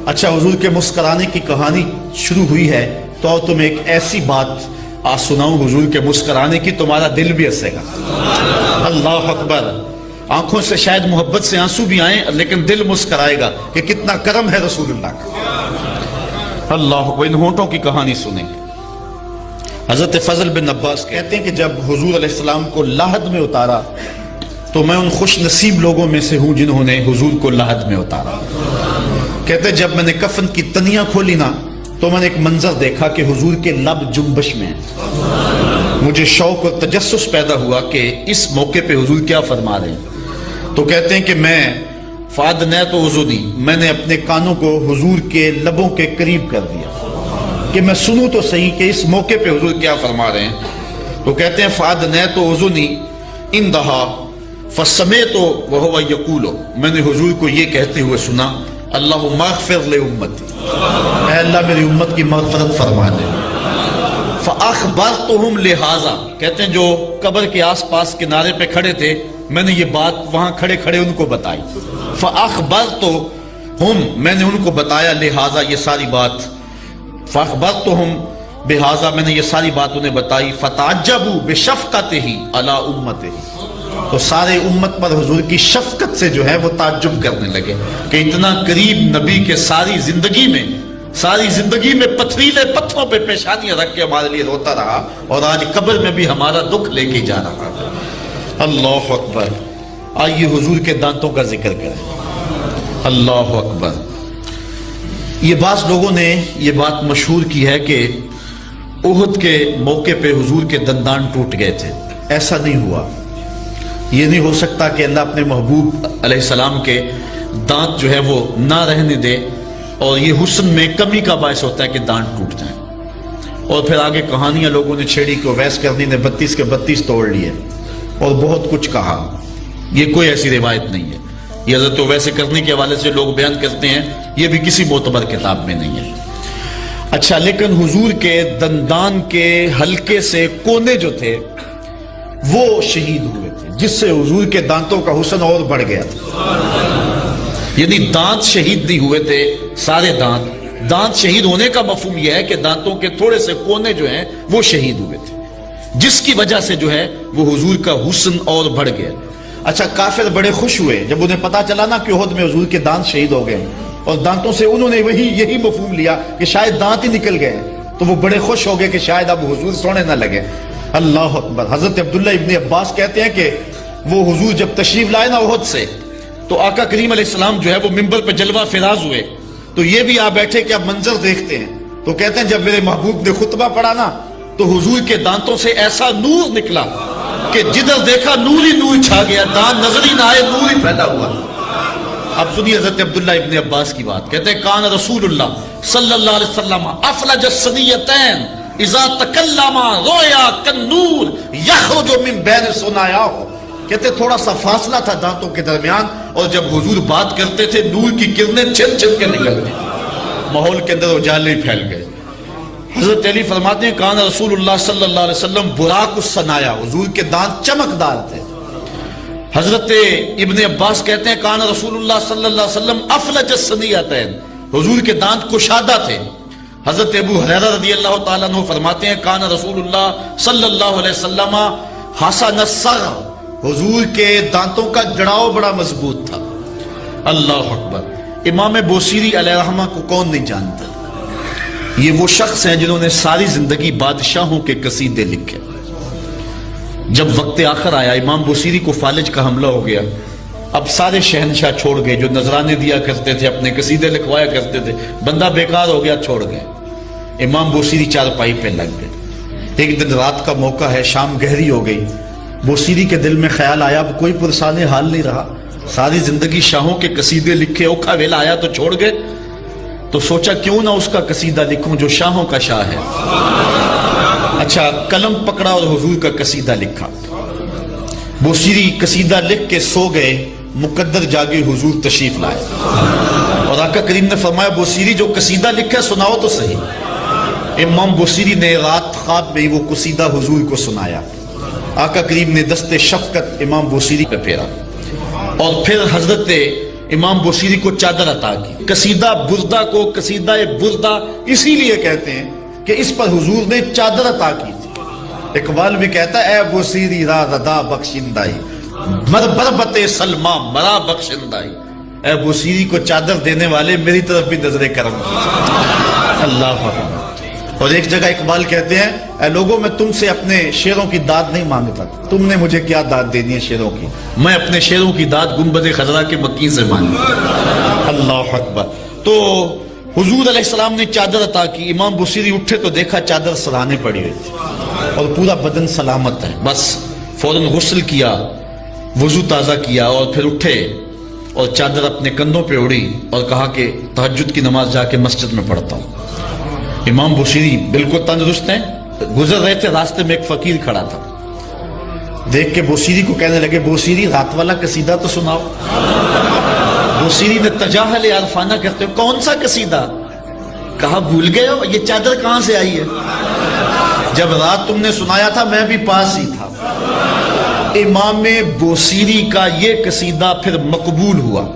اچھا حضور کے مسکرانے کی کہانی شروع ہوئی ہے تو تمہیں ایک ایسی بات آج سناؤں حضور کے مسکرانے کی، تمہارا دل بھی ہنسے گا۔ اللہ اکبر، آنکھوں سے شاید محبت سے آنسو بھی آئیں لیکن دل مسکرائے گا کہ کتنا کرم ہے رسول اللہ کا۔ اللہ اکبر، ان ہونٹوں کی کہانی سنیں۔ حضرت فضل بن عباس کہتے ہیں کہ جب حضور علیہ السلام کو لحد میں اتارا تو میں ان خوش نصیب لوگوں میں سے ہوں جنہوں نے حضور کو لحد میں اتارا۔ کہتے ہیں جب میں نے کفن کی تنیاں کھولی نا تو میں نے ایک منظر دیکھا کہ حضور کے لب جنبش میں ہیں۔ مجھے شوق اور تجسس پیدا ہوا کہ اس موقع پہ حضور کیا فرما رہے ہیں۔ تو کہتے ہیں کہ میں فادنیت و اذنی، میں نے اپنے کانوں کو حضور کے لبوں کے قریب کر دیا کہ میں سنوں تو صحیح کہ اس موقع پہ حضور کیا فرما رہے ہیں۔ تو کہتے ہیں فادنیت و اذنی اندہا فسمیت وہو یقول، میں نے حضور کو یہ کہتے ہوئے سنا اللہم اغفر لامتی، اے اللہ میری امت کی مغفرت فرما دے۔ فاخبرتہم لہذا، کہتے ہیں جو قبر کے آس پاس کنارے پہ کھڑے تھے میں نے یہ بات وہاں کھڑے کھڑے ان کو بتائی۔ فاخبرتہم، میں نے ان کو بتایا لہذا یہ ساری بات، فاخبرتہم بہذا، میں نے یہ ساری بات انہیں بتائی۔ فتعجبوا بشفقتہ علی امتہ، تو سارے امت پر حضور کی شفقت سے جو ہے وہ تعجب کرنے لگے کہ اتنا قریب نبی کے ساری زندگی میں پتھریلے پتھروں پہ پیشانیاں رکھ کے ہمارے لیے روتا رہا اور آج قبر میں بھی ہمارا دکھ لے کے جا رہا۔ اللہ اکبر، آئیے حضور کے دانتوں کا ذکر کریں۔ اللہ اکبر، یہ بعض لوگوں نے یہ بات مشہور کی ہے کہ احد کے موقع پہ حضور کے دندان ٹوٹ گئے تھے۔ ایسا نہیں ہوا، یہ نہیں ہو سکتا کہ اللہ اپنے محبوب علیہ السلام کے دانت جو ہے وہ نہ رہنے دے، اور یہ حسن میں کمی کا باعث ہوتا ہے کہ دانت ٹوٹ جائیں۔ اور پھر آگے کہانیاں لوگوں نے چھیڑی کہ اویس کرنی نے 32 کے 32 توڑ لیے اور بہت کچھ کہا۔ یہ کوئی ایسی روایت نہیں ہے، یہ حضرت اویس کرنی کے حوالے سے لوگ بیان کرتے ہیں، یہ بھی کسی معتبر کتاب میں نہیں ہے۔ اچھا، لیکن حضور کے دندان کے حلقے سے کونے جو تھے وہ شہید ہوئے تھے، جس سے حضور کے دانتوں کا حسن اور بڑھ گیا تھا۔ یعنی دانت شہید نہیں ہوئے تھے، سارے دانت شہید ہونے کا مفہوم یہ ہے کہ دانتوں کے تھوڑے سے کونے جو ہیں وہ شہید ہوئے تھے، جس کی وجہ سے جو ہے وہ حضور کا حسن اور بڑھ گیا۔ اچھا، کافر بڑے خوش ہوئے جب انہیں پتا چلا نا کہ احد میں حضور کے دانت شہید ہو گئے، اور دانتوں سے انہوں نے یہی مفہوم لیا کہ شاید دانت ہی نکل گئے، تو وہ بڑے خوش ہو گئے کہ شاید اب حضور سونے نہ لگے۔ اللہ اکبر، حضرت عبداللہ ابن عباس کہتے ہیں کہ وہ حضور جب تشریف لائے نا احد سے تو آقا کریم علیہ السلام جو ہے وہ منبر پہ جلوہ فراز ہوئے، تو یہ بھی آ بیٹھے کہ اب منظر دیکھتے ہیں۔ تو کہتے ہیں جب میرے محبوب نے خطبہ پڑھا نا تو حضور کے دانتوں سے ایسا نور نکلا کہ جدھر دیکھا نور ہی نور چھا گیا، دانت نظر ہی نہ آئے، نور ہی پیدا ہوا۔ اب سنیے حضرت عبداللہ ابن عباس کی بات، کہتے ہیں کان رسول اللہ صلی اللہ علیہ وسلم افلج الثنیتین اذا تکلم رویا کالنور یخرج من بین ثنایاہ، کہتے تھوڑا سا فاصلہ تھا دانتوں کے درمیان، اور جب حضور بات کرتے تھے نور کی کرنیں چھل چھل کے نکلتی، ماحول کے اندر اجالے پھیل گئے۔ حضرت علی فرماتے ہیں کان رسول اللہ صلی اللہ علیہ وسلم براق الثنایا، حضور کے دانت چمکدار تھے۔ حضرت ابن عباس کہتے ہیں کان رسول اللہ صلی اللہ علیہ وسلم افلج الثنیتین، حضور کے دانت کشادہ تھے۔ حضرت ابو ہریرہ رضی اللہ تعالیٰ عنہ فرماتے ہیں کان رسول اللہ صلی اللہ علیہ وسلم حسن الصغر، حضور کے دانتوں کا جڑاؤ بڑا مضبوط تھا۔ اللہ اکبر، امام بوصیری علیہ رحمہ کو کون نہیں جانتا؟ یہ وہ شخص ہیں جنہوں نے ساری زندگی بادشاہوں کے قصیدے لکھے۔ جب وقت آخر آیا امام بوصیری کو فالج کا حملہ ہو گیا، اب سارے شہنشاہ چھوڑ گئے، جو نذرانے دیا کرتے تھے، اپنے قصیدے لکھوایا کرتے تھے، بندہ بیکار ہو گیا، چھوڑ گئے۔ امام بوصیری چارپائی پہ لگ گئے۔ ایک دن رات کا موقع ہے، شام گہری ہو گئی، بوصیری کے دل میں خیال آیا اب کوئی پرسان حال نہیں رہا، ساری زندگی شاہوں کے قصیدے لکھے، اوکھا ویلا آیا تو چھوڑ گئے، تو سوچا کیوں نہ اس کا قصیدہ لکھوں جو شاہوں کا شاہ ہے۔ اچھا، قلم پکڑا اور حضور کا قصیدہ لکھا۔ بوصیری قصیدہ لکھ کے سو گئے، مقدر جاگے حضور تشریف لائے، اور آقا کریم نے فرمایا بوصیری جو قصیدہ لکھا سناؤ تو صحیح۔ امام بوصیری نے رات خواب میں وہ قصیدہ حضور کو سنایا، آقا کریم نے دست شفقت امام بوصیری پہ پھیرا، اور پھر حضرت امام بوصیری کو چادر عطا کی. قصیدہ بردہ کو قصیدہ بردہ اسی لیے کہتے ہیں کہ اس پر حضور نے چادر عطا کی تھی. اقبال بھی کہتا ہے اے بوصیری را ردا بخشندائی مربربت سلمہ مرا بخشندائی. اے بوصیری کو چادر دینے والے میری طرف بھی نظر کرم کیجیے. اللہ اکبر. اور ایک جگہ اقبال کہتے ہیں اے لوگوں میں تم سے اپنے شعروں کی داد نہیں مانگتا, تم نے مجھے کیا داد دینی ہے شعروں کی, میں اپنے شعروں کی داد گنبد خضرا کے مکی سے مانگتا. اللہ اکبر. تو حضور علیہ السلام نے چادر عطا کی. امام بوصیری اٹھے تو دیکھا چادر سرانے پڑی ہوئی تھی اور پورا بدن سلامت ہے. بس فوراً غسل کیا, وضو تازہ کیا اور پھر اٹھے اور چادر اپنے کندھوں پہ اڑی اور کہا کہ تہجد کی نماز جا کے مسجد میں پڑھتا ہوں. امام بوصیری بالکل تندرست ہیں. گزر رہے تھے, راستے میں ایک فقیر کھڑا تھا. دیکھ کے بوصیری کو کہنے لگے بوصیری رات والا قصیدہ تو سناؤ. بوصیری نے تجاہل عرفانہ کرتے ہوئے کون سا قصیدہ؟ کہا بھول گئے ہو, یہ چادر کہاں سے آئی ہے؟ جب رات تم نے سنایا تھا میں بھی پاس ہی تھا. امام بوصیری کا یہ قصیدہ پھر مقبول ہوا.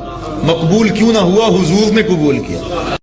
مقبول کیوں نہ ہوا؟ حضور نے قبول کیا.